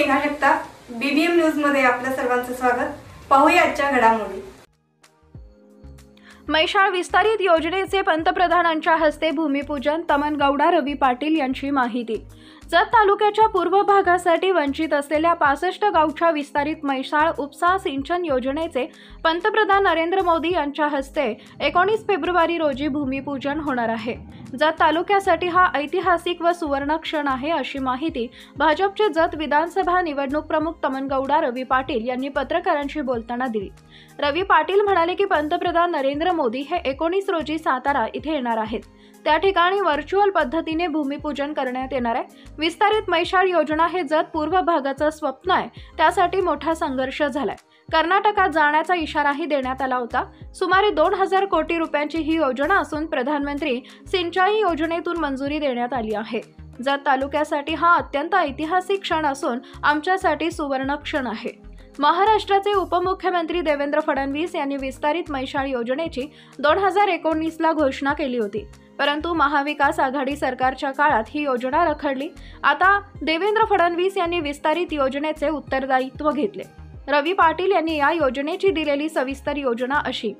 Megha Jagtap, BBM news मध्ये आपल्या सर्वांचं स्वागत। पाहूया आजच्या घडामोडी। मैशाळ विस्तारित योजनेचे पंतप्रधानांच्या हस्ते भूमिपूजन। तमनगौडा रवी पाटील यांची माहिती। जत तालुक्याच्या पूर्व भागासाठी वंचित असलेल्या 65 गावच्या विस्तारित मैशाळ उपसा सिंचन योजनेचे पंतप्रधान नरेंद्र मोदी यांच्या हस्ते 19 फेब्रुवारी रोजी भूमिपूजन होणार आहे। जत तालुक्यासाठी हा ऐतिहासिक व सुवर्ण क्षण आहे, अशी माहिती भाजपचे जत विधानसभा निवडणूक प्रमुख तमनगौडा रवी पाटील यांनी पत्रकारांशी बोलताना दिली। रवी पाटील म्हणाले की पंतप्रधान नरेंद्र मोदी हे 19 रोजी सातारा इथे येणार आहेत। त्या ठिकाणी व्हर्च्युअल पद्धतीने भूमिपूजन करण्यात येणार आहे। विस्तारित मैशाळ योजना हे जत पूर्व भागाचं स्वप्न आहे, त्यासाठी मोठा संघर्ष झालाय। कर्नाटकात जाण्याचा इशाराही देण्यात आला होता। सुमारे 2000 कोटी रुपयांची ही योजना असून प्रधानमंत्री सिंचाई योजनेतून मंजुरी देण्यात आली आहे। जत तालुक्यासाठी हा अत्यंत ऐतिहासिक क्षण असून आमच्यासाठी सुवर्ण क्षण आहे। महाराष्ट्राचे उपमुख्यमंत्री देवेंद्र फडणवीस यांनी विस्तारित मैशाळ योजनेची 2019 ला घोषणा केली होती, परंतु महाविकास आघाडी सरकारच्या काळात ही योजना रखडली। आता देवेंद्र फडणवीस यांनी विस्तारित योजनेचे उत्तरदायित्व घेतले। रवी पाटील यांनी या योजनेची दिलेली सविस्तर योजना अशी: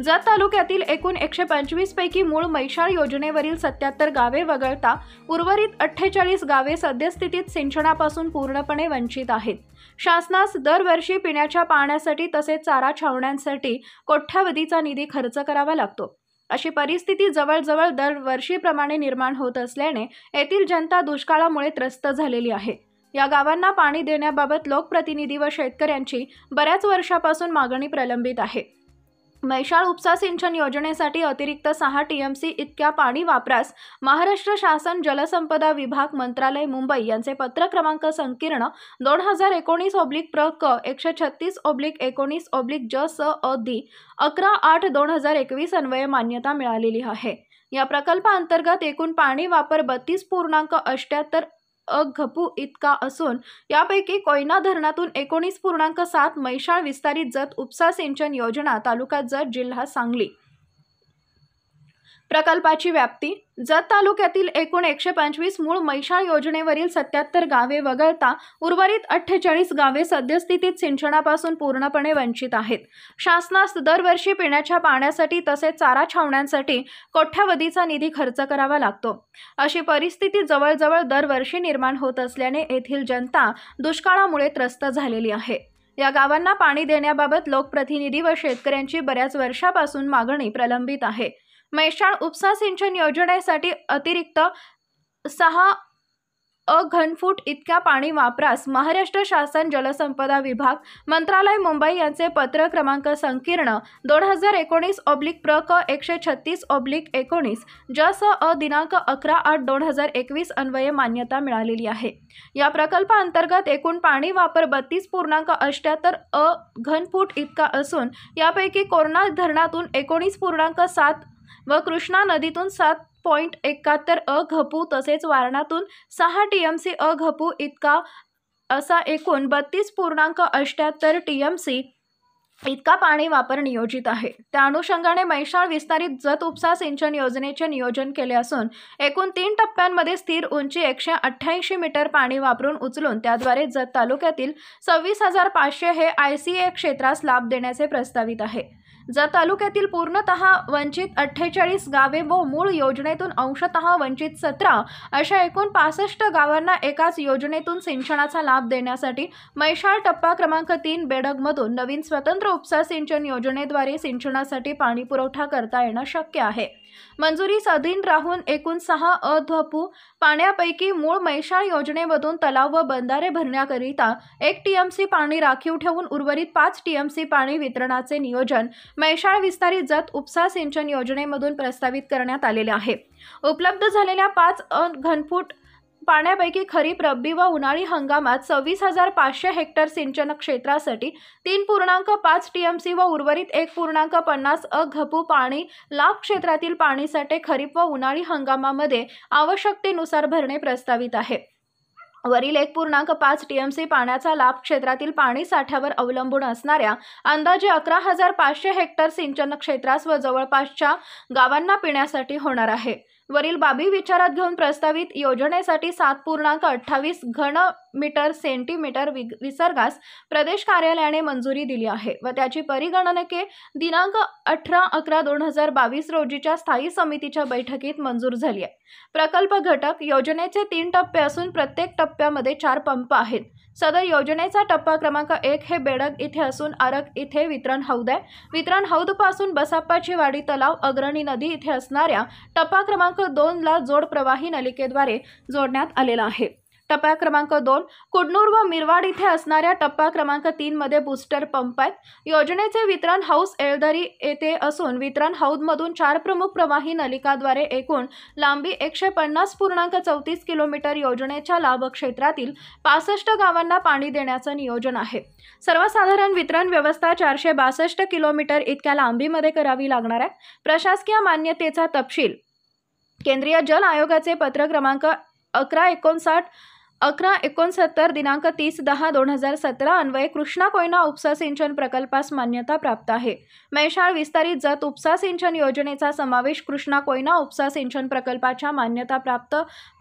जत तालुक्यातील एकूण 125 पैकी मूळ मैशाळ योजनेवरील 77 गावे वगळता उर्वरित 48 गावे सद्यस्थितीत सिंचनापासून पूर्णपणे वंचित आहेत। शासनास दरवर्षी पिण्याच्या पाण्यासाठी तसेच चारा छावण्यांसाठी कोट्यावधीचा निधी खर्च करावा लागतो। अशी परिस्थिती जवळजवळ दरवर्षीप्रमाणे निर्माण होत असल्याने येथील जनता दुष्काळामुळे त्रस्त झालेली आहे। या गावांना पाणी देण्याबाबत लोकप्रतिनिधी व शेतकऱ्यांची बऱ्याच वर्षापासून मागणी प्रलंबित आहे। मैशाळ उपसा सिंचन योजनेसाठी अतिरिक्त 6 टीएमसी इतक्या पाणी वापरास महाराष्ट्र शासन जलसंपदा विभाग मंत्रालय मुंबई यांचे पत्र क्रमांक संकीर्ण 2019/प्र क 136/19/ज-स-अ-दी 11/8/2021 अन्वये मान्यता मिळालेली आहे। या प्रकल्पाअंतर्गत एकूण पाणी वापर 32.78 घपू इतका असून यापैकी कोयना धरणातून 19.7 मैशाळ विस्तारित जत उपसा सिंचन योजना तालुका जत जिल्हा सांगली। प्रकल्पाची व्याप्ती: जत तालुक्यातील एकूण 125 मूळ मैशाळ योजनेवरील 77 गावे वगळता उर्वरित 48 गावे सद्यस्थितीत सिंचनापासून पूर्णपणे वंचित आहेत। शासनास दरवर्षी पिण्याच्या पाण्यासाठी तसेच चारा छावण्यांसाठी कोट्यावधीचा निधी खर्च करावा लागतो। अशी परिस्थिती जवळजवळ दरवर्षी निर्माण होत असल्याने येथील जनता दुष्काळामुळे त्रस्त झालेली आहे। या गावांना पाणी देण्याबाबत लोकप्रतिनिधी व शेतकऱ्यांची बऱ्याच वर्षापासून मागणी प्रलंबित आहे। मैशाळ उपसा सिंचन योजनेसाठी अतिरिक्त 6 घनफूट इतक्या पाणी वापरास महाराष्ट्र शासन जलसंपदा विभाग मंत्रालय मुंबई यांचे पत्र क्रमांक संकीर्ण 2019/प्र क 136/19 ज-स-अ दिनांक 11/8/2021 अन्वये मान्यता मिळालेली आहे। या प्रकल्पाअंतर्गत एकूण पाणी वापर 32.78 घनफूट इतका असून यापैकी कोयना धरणातून 19.7 व कृष्णा नदीतून 7.71 घपू तसेच वारणातून 6 टीएमसी घपू इतका असा एकूण 32.78 टीएमसी इतका पाणी वापर नियोजित आहे। त्या अनुषंगाने मैशाळ विस्तारित जत उपसा सिंचन योजनेचे नियोजन केले असून एकूण 3 टप्प्यांमध्ये स्थिर उंची 188 मीटर पाणी वापरून उचलून त्याद्वारे जत तालुक्यातील 26,500 हे ICA क्षेत्रास लाभ देण्याचे प्रस्तावित आहे। जत तालुक्यातील पूर्णतः वंचित 48 गावे व मूळ योजनेतून अंशतः वंचित 17 अशा एकूण 65 गावांना एकाच योजनेतून सिंचनाचा लाभ देण्यासाठी मैशाळ टप्पा क्रमांक 3 बेडगमधून नवीन स्वतंत्र उपसा सिंचन योजनेद्वारे सिंचनासाठी पाणी पुरवठा करता येणं शक्य आहे। मंजुरीस अधीन राहून एकूण 6 घपू पाण्यापैकी मूळ मैशाळ योजनेमधून तलाव व बंधारे भरण्याकरिता 1 टीएमसी पाणी राखीव ठेवून उर्वरित 5 टीएमसी पाणी वितरणाचे नियोजन मैशाळ विस्तारित जत उपसा सिंचन योजनेमधून प्रस्तावित करण्यात आलेले आहे। उपलब्ध झालेल्या 5 घनफूट पाण्यापैकी खरीप, रब्बी व उन्हाळी हंगामात 26,500 हेक्टर सिंचन क्षेत्रासाठी 3.5 टीएमसी व उर्वरित 1.50 घपू पाणी लाभ क्षेत्रातील पाणीसाठे खरीप व उन्हाळी हंगामामध्ये आवश्यकतेनुसार भरणे प्रस्तावित आहे। वरील 1.5 टीएमसी पाण्याचा लाभ क्षेत्रातील पाणी साठ्यावर अवलंबून असणाऱ्या अंदाजे 11,500 हेक्टर सिंचन क्षेत्रास व जवळपासच्या गावांना पिण्यासाठी होणार आहे। वरील बाबी विचारात घेऊन प्रस्तावित योजनेसाठी 7.28 घन सेंटीमीटर विसर्गास प्रदेश कार्यालयाने मंजुरी दिली आहे व त्याची परिगणने दिनांक 18/11/2022 रोजीच्या स्थायी समितीच्या बैठकीत मंजूर झाली आहे। प्रकल्प घटक योजनेचे 3 टप्पे असून प्रत्येक टप्प्यामध्ये 4 पंप आहेत। सदर योजनेचा टप्पा क्रमांक 1 हे बेडग इथे असून आरग इथे वितरण हौद आहे। वितरण हौद पासून बसाप्पाची वाडी तलाव अग्रणी नदी इथे असणाऱ्या टप्पा क्रमांक 2 ला जोड प्रवाही नलिकेद्वारे जोडण्यात आलेला आहे। टप्पा क्रमांक 2 कुडनूर व मिरवाड इथे असणाऱ्या टप्पा क्रमांक 3 मध्ये बूस्टर पंप आहेत। योजनेचे वितरण हाऊस एळदरी येथे असून वितरण हौद मधून 4 प्रमुख प्रवाही नलिकाद्वारे एकूण लांबी 150.34 किलोमीटर योजनेच्या लाभ क्षेत्रातील 65 गावांना पाणी देण्याचं नियोजन आहे। सर्वसाधारण वितरण व्यवस्था 462 किलोमीटर इतक्या लांबीमध्ये करावी लागणार आहे। प्रशासकीय मान्यतेचा तपशील केंद्रीय जल आयोगाचे पत्र क्रमांक 1169 दिनांक 30/10/2017 अन्वये कृष्णा कोयना उपसा सिंचन प्रकल्पास मान्यता प्राप्त आहे। मैशाळ विस्तारित जत उपसा सिंचन योजनेचा समावेश कृष्णा कोयना उपसा सिंचन प्रकल्पाच्या मान्यता प्राप्त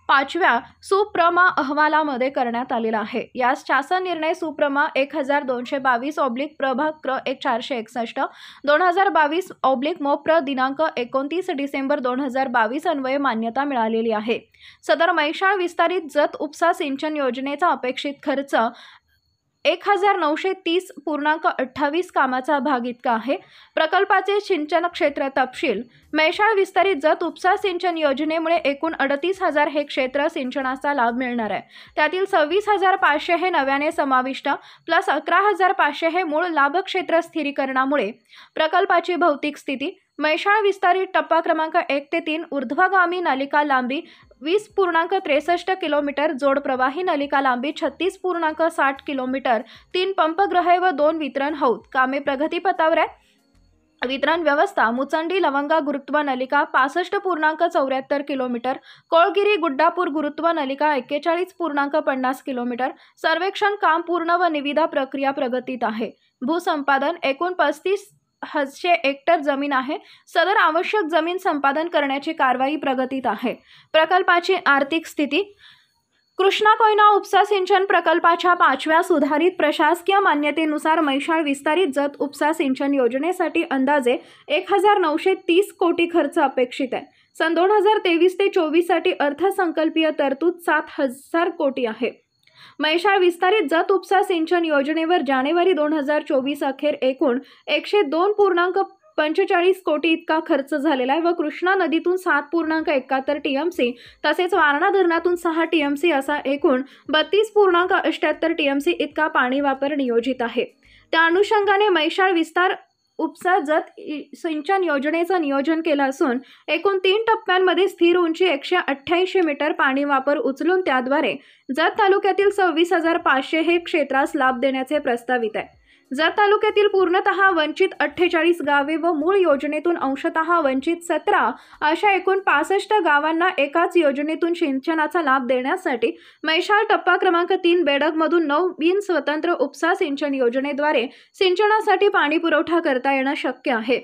5व्या सुप्रमा अहवालामध्ये करण्यात आलेला आहे। यास शासन निर्णय सुप्रमा 1222/ प्रभाग क्र 461 2022/ मोप्र दिनांक 29 डिसेंबर 2022 अन्वये मान्यता मिळालेली आहे। सदर मैशाळ विस्तारित जत उपसा सिंचन योजनेचा अपेक्षित खर्च 1930.28 कामाचा भाग इतका आहे। प्रकल्पाचे सिंचन क्षेत्र तपशील मैशाळ विस्तारित जत उपसा सिंचन योजनेमुळे एकूण 38,000 हे क्षेत्र सिंचनाचा लाभ मिळणार आहे। त्यातील 26,500 हे नव्याने समाविष्ट प्लस 11,500 हे मूळ लाभ क्षेत्र स्थिरीकरणामुळे। प्रकल्पाची भौतिक स्थिती मैशाळ विस्तारित टप्पा क्रमांक 1 ते 3 ऊर्ध्वगामी नलिका लांबी 20.63 किलोमीटर, जोड प्रवाही नलिका लांबी 36.60 किलोमीटर, 3 पंपग्रहे व 2 वितरण हौद। कामे प्रगतीपथावर आहे। वितरण व्यवस्था मुचंडी लवंगा गुरुत्व नलिका 65.74 किलोमीटर, कोळगिरी गुड्डापूर गुरुत्व नलिका 41.50 किलोमीटर। सर्वेक्षण काम पूर्ण व निविदा प्रक्रिया प्रगतीत आहे। भूसंपादन एकूण 35,000 हेक्टर जमीन आहे। सदर आवश्यक जमीन संपादन करण्याची कारवाई प्रगतीत आहे। प्रकल्पाची आर्थिक स्थिती कृष्णा कोयना उपसा सिंचन प्रकल्पाच्या 5व्या सुधारित प्रशासकीय मान्यतेनुसार मैशाळ विस्तारित जत उपसा सिंचन योजनेसाठी अंदाजे 1,930 कोटी खर्च अपेक्षित आहे। सन 2023 ते 24 साठी अर्थसंकल्पीय तरतूद 7,000 कोटी आहे। मैशाळ विस्तारित जत उपसा सिंचन योजनेवर जानेवारी 2024 अखेर एकूण 102.45 कोटी इतका खर्च झालेला आहे व कृष्णा नदीतून 7.71 टीएमसी तसेच वारणा धरणातून 6 टीएमसी असा एकूण 32.78 टीएमसी इतका पाणी वापर नियोजित आहे। त्या अनुषंगाने मैशाळ विस्तार उपसा जत सिंचन योजनेचं नियोजन केलं असून एकूण 3 टप्प्यांमध्ये स्थिर उंची 188 मीटर पाणी वापर उचलून त्याद्वारे जत तालुक्यातील 26,500 हे क्षेत्रास लाभ देण्याचे प्रस्तावित आहे। जत तालुक्यातील पूर्णतः वंचित 48 गावे व मूळ योजनेतून अंशतः वंचित 17 अशा एकूण 65 गावांना एकाच योजनेतून सिंचनाचा लाभ देण्यासाठी मैशाळ टप्पा क्रमांक 3 बेडगमधून नवीन स्वतंत्र उपसा सिंचन योजनेद्वारे सिंचनासाठी पाणी पुरवठा करता येणं शक्य आहे।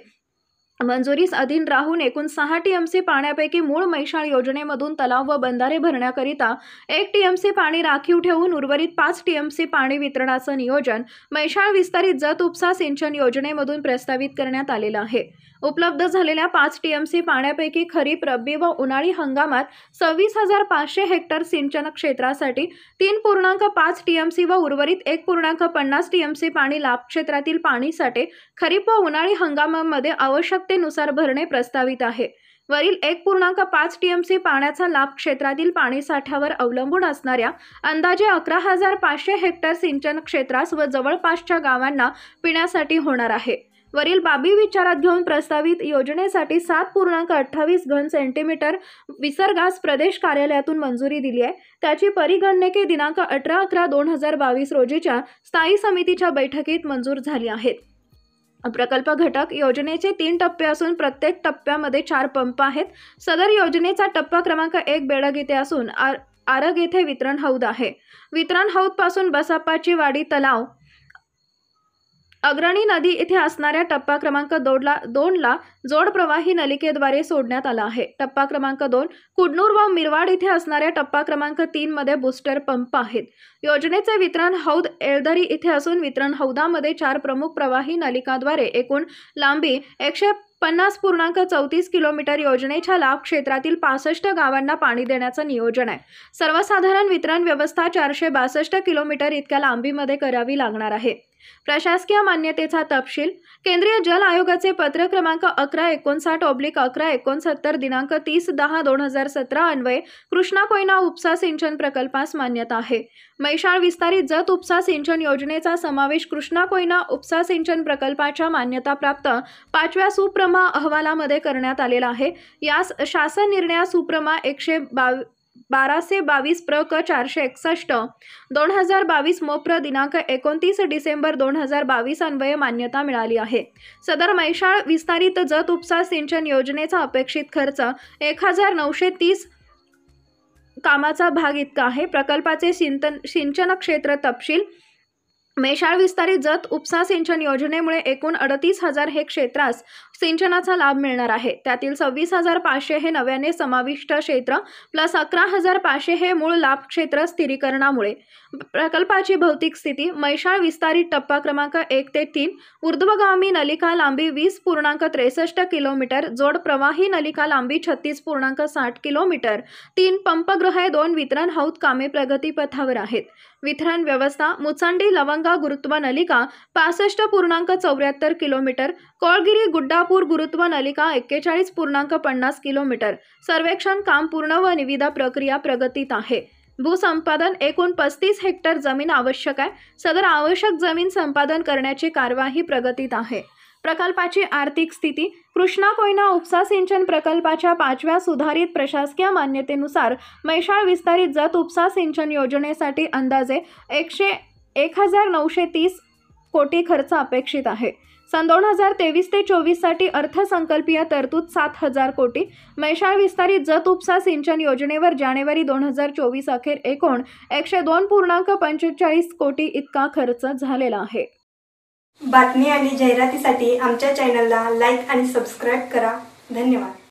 मंजुरीस अधीन राहून एकूण 6 टीएमसी पाण्यापैकी मूळ मैशाळ योजनेमधून तलाव व बंधारे भरण्याकरिता 1 टीएमसी पाणी राखीव ठेवून उर्वरित 5 टीएमसी पाणी वितरणाचं नियोजन मैशाळ विस्तारित जत उपसा सिंचन योजनेमधून प्रस्तावित करण्यात आलेलं आहे। उपलब्ध झालेल्या 5 टीएमसी पाण्यापैकी खरीप, रब्बी व उन्हाळी हंगामात 26,500 हेक्टर सिंचन क्षेत्रासाठी 3.5 टीएमसी व उर्वरित 1.50 टीएमसी पाणी लाभ क्षेत्रातील पाणीसाठे खरीप व उन्हाळी हंगामामध्ये आवश्यकतेनुसार भरणे प्रस्तावित आहे। वरील 1.5 टीएमसी पाण्याचा लाभ क्षेत्रातील पाणीसाठ्यावर अवलंबून असणाऱ्या अंदाजे 11,500 हेक्टर सिंचन क्षेत्रास व जवळपासच्या गावांना पिण्यासाठी होणार आहे। वरील बाबी विचारात घेऊन प्रस्तावित योजनेसाठी 7.28 घन सेंटीमीटर विसर्गास प्रदेश कार्यालयातून मंजुरी दिली आहे। त्याची परिगणने दिनांक 18/11/2022 रोजीच्या स्थायी समितीच्या बैठकीत मंजूर झाली आहेत। प्रकल्प घटक योजनेचे 3 टप्पे असून प्रत्येक टप्प्यामध्ये 4 पंप आहेत। सदर योजनेचा टप्पा क्रमांक 1 बेडग येथे असून आरग येथे वितरण हौद आहे। वितरण हौद पासून बसाप्पाची वाडी तलाव अग्रणी नदी येथे असणाऱ्या टप्पा क्रमांक 2ला जोड प्रवाही नलिकेद्वारे सोडण्यात आला आहे। टप्पा क्रमांक 2 कुडनूर व मिरवाड येथे असणाऱ्या टप्पा क्रमांक 3 मध्ये बूस्टर पंप आहेत। योजनेचे वितरण हौद एळदरी येथे असून वितरण हौदामध्ये 4 प्रमुख प्रवाही नलिकाद्वारे एकूण लांबी 150.34 किलोमीटर योजनेच्या लाभ क्षेत्रातील 65 गावांना पाणी देण्याचं नियोजन आहे। सर्वसाधारण वितरण व्यवस्था 462 किलोमीटर इतक्या लांबीमध्ये करावी लागणार आहे। प्रशासकीय मान्यतेचा तपशील केंद्रीय जल आयोगाचे पत्र क्रमांक 1159/1169 दिनांक 30/10/2017 अन्वये कृष्णा कोयना उपसा सिंचन प्रकल्पास मान्यता आहे। मैशाळ विस्तारित जत उपसा सिंचन योजनेचा समावेश कृष्णा कोयना उपसा सिंचन प्रकल्पाच्या मान्यताप्राप्त 5व्या सुप्रमा अहवालामध्ये करण्यात आलेला आहे। यास शासन निर्णय सुप्रमा 1222 प्र क 461 2022 मोप्र दिनांक 29 डिसेंबर 2022 अन्वये मान्यता मिळाली आहे। सदर मैशाळ विस्तारित जत उपसा सिंचन योजनेचा अपेक्षित खर्च 1930 कामाचा भाग इतका आहे। प्रकल्पाचे सिंचन क्षेत्र तपशील मैशाळ विस्तारित जत उपसा सिंचन योजनेमुळे एकूण 38,000 हे क्षेत्रास सिंचनाचा लाभ मिळणार आहे। त्यातील 26,500 हे नव्याने समाविष्ट क्षेत्र प्लस 11,500 हे मूळ लाभ क्षेत्र स्थिरीकरणामुळे। प्रकल्पाची भौतिक स्थिती मैशाळ विस्तारित टप्पा क्रमांक 1 ते 3 ऊर्ध्वगामी नलिका लांबी 20.63 किलोमीटर, जोड प्रवाही नलिका लांबी 36.60 किलोमीटर, 3 पंपगृहे, 2 वितरण हौद कामे प्रगतीपथावर आहेत। वितरण व्यवस्था मुचंडी लवंगा गुरुत्व नलिका 65.74 किलोमीटर, कोळगिरी गुड्डापूर गुरुत्व नलिका 41.50 किलोमीटर। सर्वेक्षण काम पूर्ण व निविदा प्रक्रिया प्रगतीत आहे। भूसंपादन एकूण 35 हेक्टर जमीन आवश्यक आहे। सदर आवश्यक जमीन संपादन करण्याची कार्यवाही प्रगतीत आहे। प्रकल्पाची आर्थिक स्थिती कृष्णा कोयना उपसा सिंचन प्रकल्पाच्या 5व्या सुधारित प्रशासकीय मान्यतेनुसार मैशाळ विस्तारित जत उपसा सिंचन योजनेसाठी अंदाजे 1,930 कोटी खर्च अपेक्षित आहे। सन 2023 ते 24 साठी अर्थसंकल्पीय तरतूद 7,000 कोटी। मैशाळ विस्तारित जत उपसा सिंचन योजनेवर जानेवारी 2024 अखेर एकूण 102.45 कोटी इतका खर्च झालेला आहे। बातमी आणि जाहिरातीसाठी आमच्या चॅनलला लाईक आणि सबस्क्राईब करा। धन्यवाद।